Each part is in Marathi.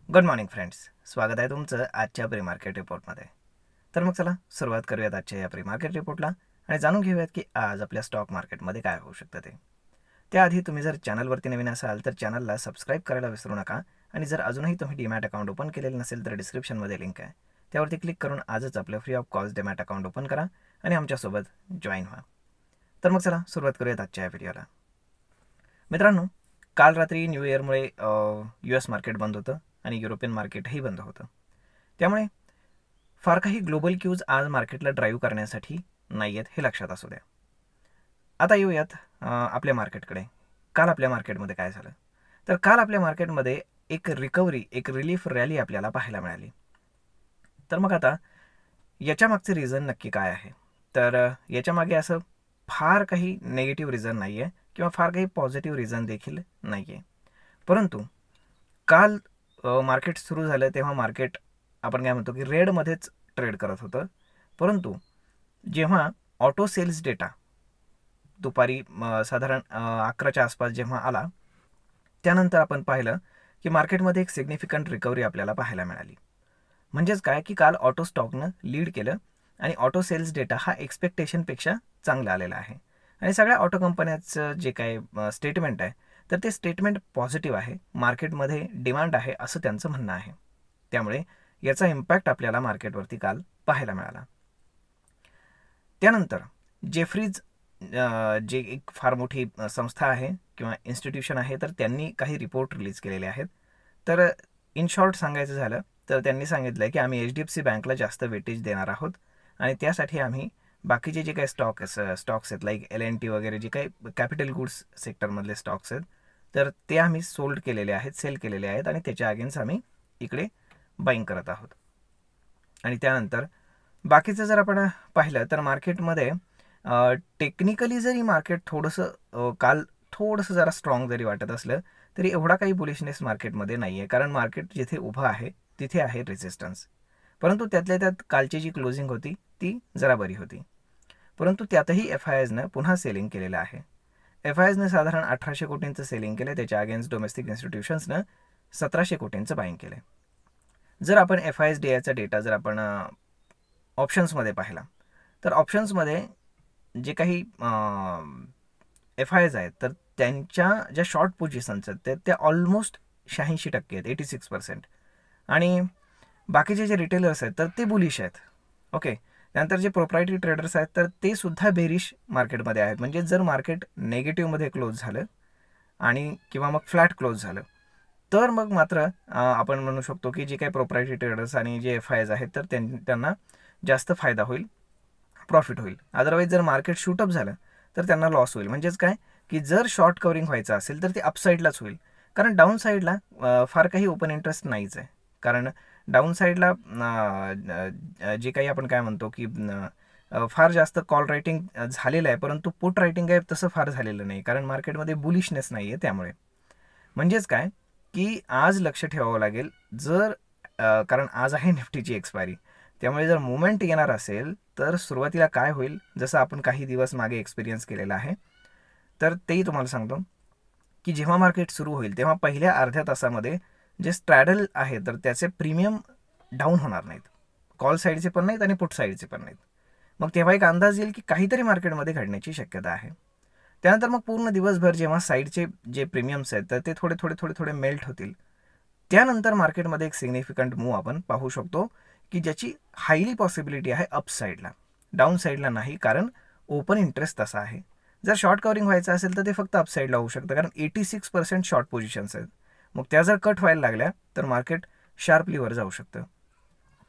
गुड मॉर्निंग फ्रेंड्स, स्वागत आहे तुमचं आजच्या प्री मार्केट रिपोर्टमध्ये. तर मग चला सुरुवात करूयात आजच्या या प्री मार्केट रिपोर्टला आणि जाणून घेऊयात की आज आपल्या स्टॉक मार्केटमध्ये काय होऊ शकतं ते. त्याआधी तुम्ही जर चॅनलवरती नवीन असाल तर चॅनलला सबस्क्राईब करायला विसरू नका आणि जर अजूनही तुम्ही डीमॅट अकाउंट ओपन केलेलं नसेल तर डिस्क्रिप्शनमध्ये लिंक आहे, त्यावरती क्लिक करून आजच आपलं free of cost demat account open करा आणि आमच्यासोबत जॉईन व्हा. तर मग चला सुरुवात करूयात आजच्या या व्हिडिओला. मित्रांनो, काल रात्री न्यू इयरमुळे US मार्केट बंद होतं आणि युरोपियन मार्केटही बंद होतं. त्यामुळे फार काही ग्लोबल क्यूज आज मार्केटला ड्राईव्ह करण्यासाठी नाही आहेत हे लक्षात असू द्या. आता येऊयात आपल्या मार्केटकडे. काल आपल्या मार्केटमध्ये काय झालं? तर काल आपल्या मार्केटमध्ये एक रिकव्हरी, एक रिलीफ रॅली आपल्याला पाहायला मिळाली. तर मग आता याच्या मागचे रिझन नक्की काय आहे? तर याच्यामागे असं फार काही नेगेटिव्ह रिझन नाही आहे किंवा फार काही पॉझिटिव्ह रिझन देखील नाही आहे. परंतु काल मार्केट सुरू झालं तेव्हा मार्केट आपण काय म्हणतो की रेडमध्येच ट्रेड करत होतं. परंतु जेव्हा ऑटो सेल्स डेटा दुपारी साधारण 11च्या आसपास जेव्हा आला, त्यानंतर आपण पाहिलं की मार्केटमध्ये एक सिग्निफिकंट रिकव्हरी आपल्याला पाहायला मिळाली. म्हणजेच काय की काल ऑटो स्टॉकनं लीड केलं आणि ऑटो सेल्स डेटा हा एक्सपेक्टेशनपेक्षा चांगला आलेला आहे आणि सगळ्या ऑटो कंपन्यांचं जे काय स्टेटमेंट आहे तर ते स्टेटमेंट पॉझिटिव्ह आहे, मार्केटमध्ये डिमांड आहे असं त्यांचं म्हणणं आहे. त्यामुळे याचा इम्पॅक्ट आपल्याला मार्केटवरती काल पाहायला मिळाला. त्यानंतर जेफ्रीज जे एक फार मोठी संस्था आहे किंवा इन्स्टिट्यूशन आहे तर त्यांनी काही रिपोर्ट रिलीज केलेले आहेत. तर इन शॉर्ट सांगायचं झालं तर त्यांनी सांगितलं की आम्ही HDFC बँकला जास्त वेटेज देणार आहोत आणि त्यासाठी आम्ही बाकीचे जे काही स्टॉक्स आहेत लाईक L&T वगैरे जे काही कॅपिटल गुड्स सेक्टरमधले स्टॉक्स आहेत तर ते आम्ही सोल्ड केलेले आहेत, सेल केलेले आहेत आणि त्याच्या अगेन्स्ट आम्ही इकडे बाईंग करत आहोत. आणि त्यानंतर बाकीचं जर आपण पाहिलं तर मार्केटमध्ये टेक्निकली जरी मार्केट थोडंसं काल थोडंसं जरा स्ट्रॉंग जरी वाटत असलं तरी एवढा काही बुलिशनेस मार्केटमध्ये नाही आहे, कारण मार्केट जिथे उभं आहे तिथे आहे रेजिस्टन्स. परंतु त्यातल्या त्यात कालची जी क्लोजिंग होती ती जरा बरी होती. परंतु त्यातही FIIsनं पुन्हा सेलिंग केलेलं आहे. FIIsनं साधारण 1800 कोटींचं सेलिंग केलं, त्याच्या अगेन्स्ट डोमेस्टिक इन्स्टिट्यूशन्सनं 1700 कोटींचं बाईंग केलं. जर आपण FIIsDIचा डेटा जर आपण ऑप्शन्समध्ये पाहिला तर ऑप्शन्समध्ये जे काही FIIs आहेत तर त्यांच्या ज्या शॉर्ट पोझिशन्स आहेत त्या ऑलमोस्ट 86% आहेत, 86%. आणि बाकीचे जे रिटेलर्स आहेत तर ते बुलिश आहेत. ओके, त्यानंतर जे प्रोप्रायटरी ट्रेडर्स आहेत तर ते सुद्धा बेरिश मार्केटमध्ये आहेत. म्हणजे जर मार्केट नेगेटिव्हमध्ये क्लोज झालं आणि किंवा मग फ्लॅट क्लोज झालं तर मग मात्र आपण म्हणू शकतो की जे काही प्रोप्रायटरी ट्रेडर्स आणि जे FIIs आहेत तर त्यांना जास्त फायदा होईल, प्रॉफिट होईल. अदरवाईज जर मार्केट शूटअप झालं तर त्यांना लॉस होईल. म्हणजेच काय की जर शॉर्ट कवरिंग व्हायचं असेल तर ते अपसाईडलाच होईल, कारण डाऊन साईडला फार काही ओपन इंटरेस्ट नाहीच आहे. कारण डाऊन साईडला जे काही आपण काय म्हणतो की फार जास्त कॉल रायटिंग झालेलं आहे, परंतु पुट रायटिंग आहे तसं फार झालेलं नाही, कारण मार्केटमध्ये बुलिशनेस नाही आहे. त्यामुळे म्हणजेच काय की आज लक्ष ठेवावं लागेल. जर कारण आज आहे निफ्टीची एक्सपायरी, त्यामुळे जर मुवमेंट येणार असेल तर सुरुवातीला काय होईल, जसं आपण काही दिवस मागे एक्सपिरियन्स केलेला आहे तर तेही तुम्हाला सांगतो की जेव्हा मार्केट सुरू होईल तेव्हा पहिल्या अर्ध्या तासामध्ये जे स्ट्रॅडल आहे तर त्याचे प्रीमियम डाऊन होणार नाहीत, कॉल साईडचे पण नाहीत आणि पुट साईडचे पण नाहीत. मग तेव्हा एक अंदाज येईल की काहीतरी मार्केटमध्ये घडण्याची शक्यता आहे. त्यानंतर मग पूर्ण दिवसभर जेव्हा साईडचे जे प्रीमियम्स आहेत तर ते थोडे थोडे थोडे थोडे मेल्ट होतील. त्यानंतर मार्केटमध्ये एक सिग्निफिकंट मूव आपण पाहू शकतो की ज्याची हायली पॉसिबिलिटी आहे अप साईडला, डाऊन साईडला नाही, कारण ओपन इंटरेस्ट तसा आहे. जर शॉर्ट कवरिंग व्हायचं असेल तर ते फक्त अप साईडला होऊ शकतं, कारण 86% शॉर्ट पोझिशन्स आहेत. मग त्या जर कट व्हायला लागल्या तर मार्केट शार्पली वर जाऊ शकतं.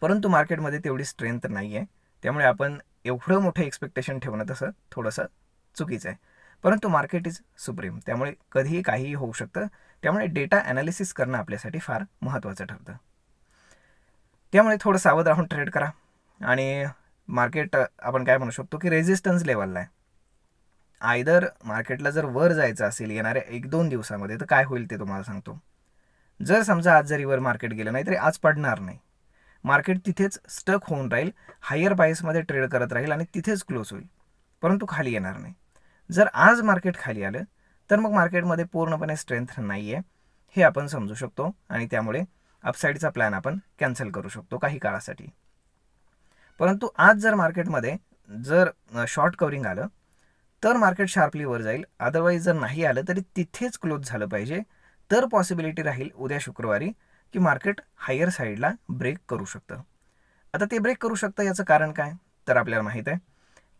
परंतु मार्केटमध्ये तेवढी स्ट्रेंथ नाही आहे, त्यामुळे आपण एवढं मोठं एक्सपेक्टेशन ठेवणं तसं थोडंसं चुकीचं आहे. परंतु मार्केट इज सुप्रीम, त्यामुळे कधीही काहीही होऊ शकतं. त्यामुळे डेटा ॲनालिसिस करणं आपल्यासाठी फार महत्त्वाचं ठरतं. त्यामुळे थोडं सावध राहून ट्रेड करा. आणि मार्केट आपण काय म्हणू शकतो की रेझिस्टन्स लेवलला आहे. आयदर मार्केटला जर वर जायचं असेल येणाऱ्या 1-2 दिवसामध्ये तर काय होईल ते तुम्हाला सांगतो. जर समजा आज जरी वर मार्केट गेलं नाही तरी आज पडणार नाही, मार्केट तिथेच स्टक होऊन राहील, हायर बायसमध्ये ट्रेड करत राहील आणि तिथेच क्लोज होईल, परंतु खाली येणार नाही. जर आज मार्केट खाली आलं तर मग मार्केटमध्ये पूर्णपणे स्ट्रेंथ नाही आहे हे आपण समजू शकतो आणि त्यामुळे अपसाईडचा प्लॅन आपण कॅन्सल करू शकतो काही काळासाठी. परंतु आज जर मार्केटमध्ये जर शॉर्ट कवरिंग आलं तर मार्केट शार्पली वर जाईल, अदरवाईज जर नाही आलं तरी तिथेच क्लोज झालं पाहिजे. तर पॉसिबिलिटी राहील उद्या शुक्रवारी की मार्केट हायर साईडला ब्रेक करू शकतं. आता ते ब्रेक करू शकतं याचं कारण काय, तर आपल्याला माहीत आहे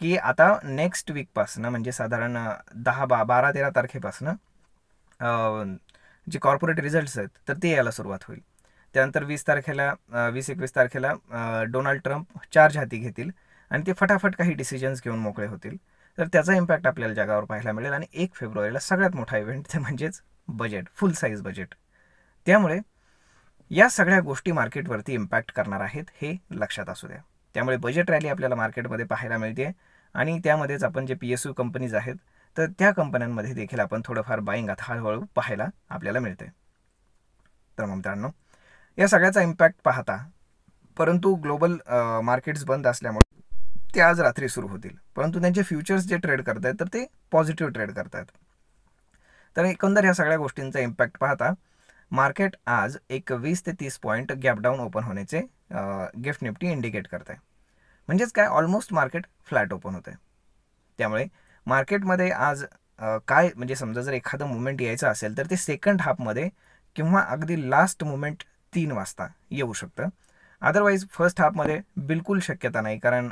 की आता नेक्स्ट वीकपासनं म्हणजे साधारण 12-13 तारखेपासनं जे कॉर्पोरेट रिझल्ट्स आहेत तर ते यायला सुरुवात होईल. त्यानंतर 20-21 तारखेला डोनाल्ड ट्रम्प चार्ज हाती घेतील आणि ते फटाफट काही डिसिजन्स घेऊन मोकळे होतील. तर त्याचा इम्पॅक्ट आपल्याला जगावर पाहायला मिळेल. आणि 1 फेब्रुवारीला सगळ्यात मोठा इव्हेंट ते म्हणजेच बजेट, फुल साईज बजेट. त्यामुळे या सगळ्या गोष्टी मार्केटवरती इम्पॅक्ट करणार आहेत हे लक्षात असू द्या. त्यामुळे बजेट रॅली आपल्याला मार्केटमध्ये पाहायला मिळते आणि त्यामध्येच आपण जे PSU कंपनीज आहेत तर त्या कंपन्यांमध्ये देखील आपण थोडंफार बाईंग आता हळूहळू पाहायला आपल्याला मिळते. तर मग मित्रांनो, या सगळ्याचा इम्पॅक्ट पाहता, परंतु ग्लोबल मार्केट्स बंद असल्यामुळे ते आज रात्री सुरू होतील, परंतु त्यांचे फ्युचर्स जे ट्रेड करत आहेत तर ते पॉझिटिव्ह ट्रेड करत आहेत. तर एकंदर ह्या सगळ्या गोष्टींचा इम्पॅक्ट पाहता मार्केट आज एक 20 ते 30 पॉईंट गॅप डाऊन ओपन होण्याचे गिफ्ट निफ्टी इंडिकेट करत आहे. म्हणजेच काय, ऑलमोस्ट मार्केट फ्लॅट ओपन होत आहे. त्यामुळे मार्केटमध्ये आज काय म्हणजे समजा जर एखादं मुवमेंट यायचं असेल तर ते सेकंड हाफमध्ये किंवा अगदी लास्ट मुवमेंट 3 वाजता येऊ शकतं. अदरवाईज फर्स्ट हाफमध्ये बिलकुल शक्यता नाही, कारण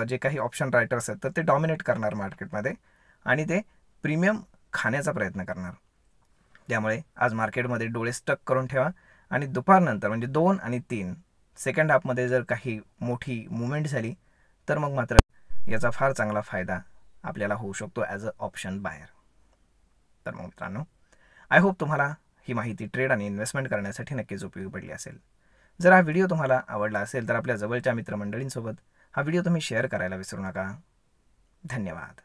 जे काही ऑप्शन रायटर्स आहेत तर ते डॉमिनेट करणार मार्केटमध्ये आणि ते प्रीमियम खाण्याचा प्रयत्न करणार. त्यामुळे आज मार्केटमध्ये डोळे स्टक करून ठेवा आणि दुपारनंतर म्हणजे 2 आणि 3 सेकंड हाफमध्ये जर काही मोठी मुवमेंट झाली तर मग मात्र याचा फार चांगला फायदा आपल्याला होऊ शकतो ॲज अ ऑप्शन बायर. तर मग मित्रांनो, आय होप तुम्हाला ही माहिती ट्रेड आणि इन्व्हेस्टमेंट करण्यासाठी नक्कीच उपयोगी पडली असेल. जर हा व्हिडिओ तुम्हाला आवडला असेल तर आपल्या जवळच्या मित्रमंडळींसोबत हा व्हिडिओ तुम्ही शेअर करायला विसरू नका. धन्यवाद.